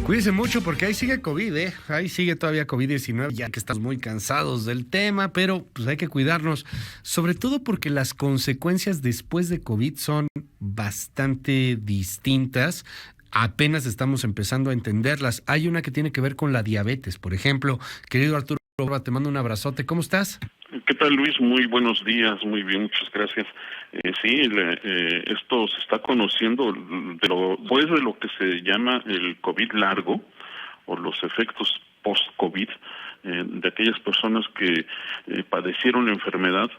Cuídense mucho porque ahí sigue COVID, ¿eh? Ahí sigue todavía COVID-19, ya que estamos muy cansados del tema, pero pues hay que cuidarnos, sobre todo porque las consecuencias después de COVID son bastante distintas. Apenas estamos empezando a entenderlas. Hay una que tiene que ver con la diabetes, por ejemplo. Querido Arturo, te mando un abrazote. ¿Cómo estás? ¿Qué tal, Luis? Muy buenos días, muy bien, muchas gracias. Esto se está conociendo después de lo que se llama el COVID largo o los efectos post-COVID de aquellas personas que padecieron la enfermedad,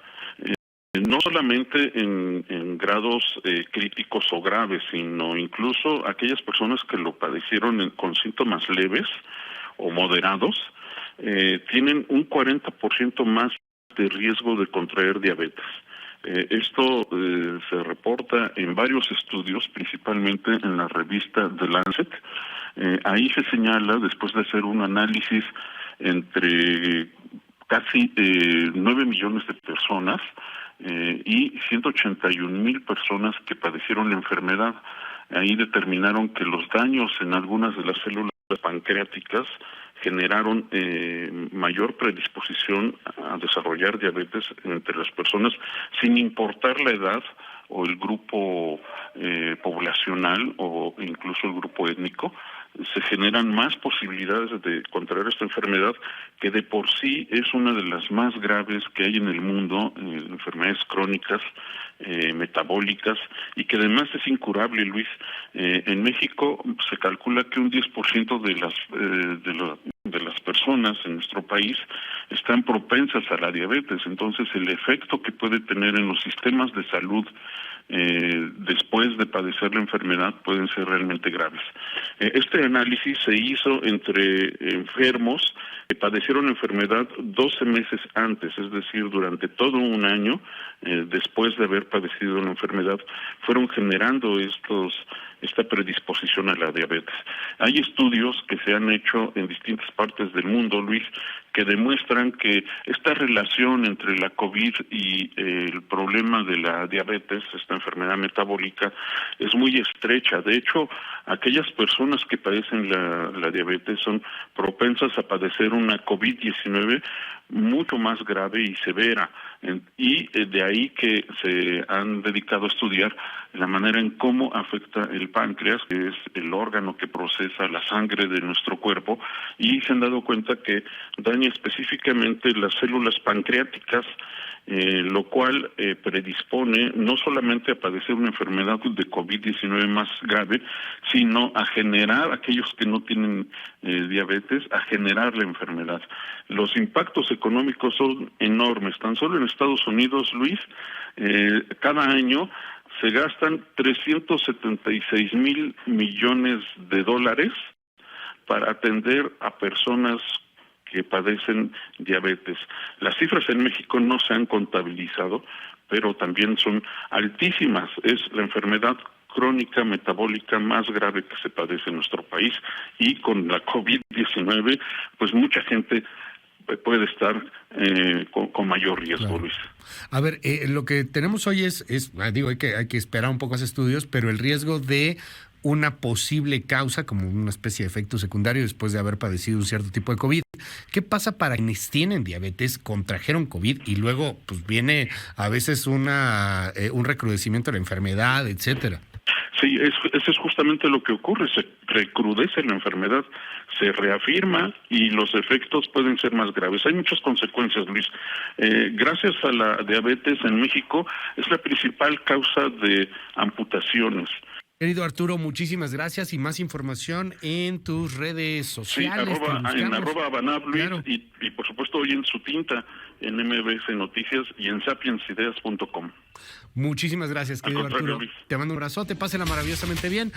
no solamente en grados críticos o graves, sino incluso aquellas personas que lo padecieron con síntomas leves o moderados, tienen un 40% más de riesgo de contraer diabetes. Esto se reporta en varios estudios, principalmente en la revista The Lancet. Ahí se señala, después de hacer un análisis entre casi 9 millones de personas y 181,000 personas que padecieron la enfermedad, ahí determinaron que los daños en algunas de las células pancreáticas generaron mayor predisposición a desarrollar diabetes entre las personas, sin importar la edad o el grupo poblacional o incluso el grupo étnico. Se generan más posibilidades de contraer esta enfermedad, que de por sí es una de las más graves que hay en el mundo, enfermedades crónicas, metabólicas, y que además es incurable, Luis. En México se calcula que un 10% de las personas en nuestro país están propensas a la diabetes. Entonces, el efecto que puede tener en los sistemas de salud después de padecer la enfermedad pueden ser realmente graves. Este análisis se hizo entre enfermos que padecieron la enfermedad 12 meses antes, es decir, durante todo un año después de haber padecido la enfermedad, fueron generando esta predisposición a la diabetes. Hay estudios que se han hecho en distintas partes del mundo, Luis, que demuestran que esta relación entre la COVID y el problema de la diabetes, esta enfermedad metabólica, es muy estrecha. De hecho, aquellas personas que padecen la diabetes son propensas a padecer una COVID-19 mucho más grave y severa, y de ahí que se han dedicado a estudiar la manera en cómo afecta el páncreas, que es el órgano que procesa la sangre de nuestro cuerpo, y se han dado cuenta que daña específicamente las células pancreáticas, lo cual predispone no solamente a padecer una enfermedad de COVID-19 más grave, sino a generar, aquellos que no tienen diabetes, a generar la enfermedad. Los impactos económicos son enormes. Tan solo en Estados Unidos, Luis, cada año se gastan 376,000 millones de dólares para atender a personas que padecen diabetes. Las cifras en México no se han contabilizado, pero también son altísimas. Es la enfermedad crónica metabólica más grave que se padece en nuestro país, y con la COVID-19, pues mucha gente puede estar con mayor riesgo, claro. Luis. A ver, lo que tenemos hoy digo, hay que esperar un poco a esos estudios, pero el riesgo de una posible causa, como una especie de efecto secundario después de haber padecido un cierto tipo de COVID. ¿Qué pasa para quienes tienen diabetes, contrajeron COVID y luego pues viene a veces un recrudecimiento de la enfermedad, etcétera? Sí, eso es justamente lo que ocurre. Se recrudece la enfermedad, se reafirma y los efectos pueden ser más graves. Hay muchas consecuencias, Luis. Gracias a la diabetes en México es la principal causa de amputaciones. Querido Arturo, muchísimas gracias, y más información en tus redes sociales. Sí, en @Banab, Luis, claro. y por supuesto hoy en su tinta, en MBS Noticias y en sapiensideas.com. Muchísimas gracias, querido Arturo. Luis. Te mando un abrazote, pásela maravillosamente bien.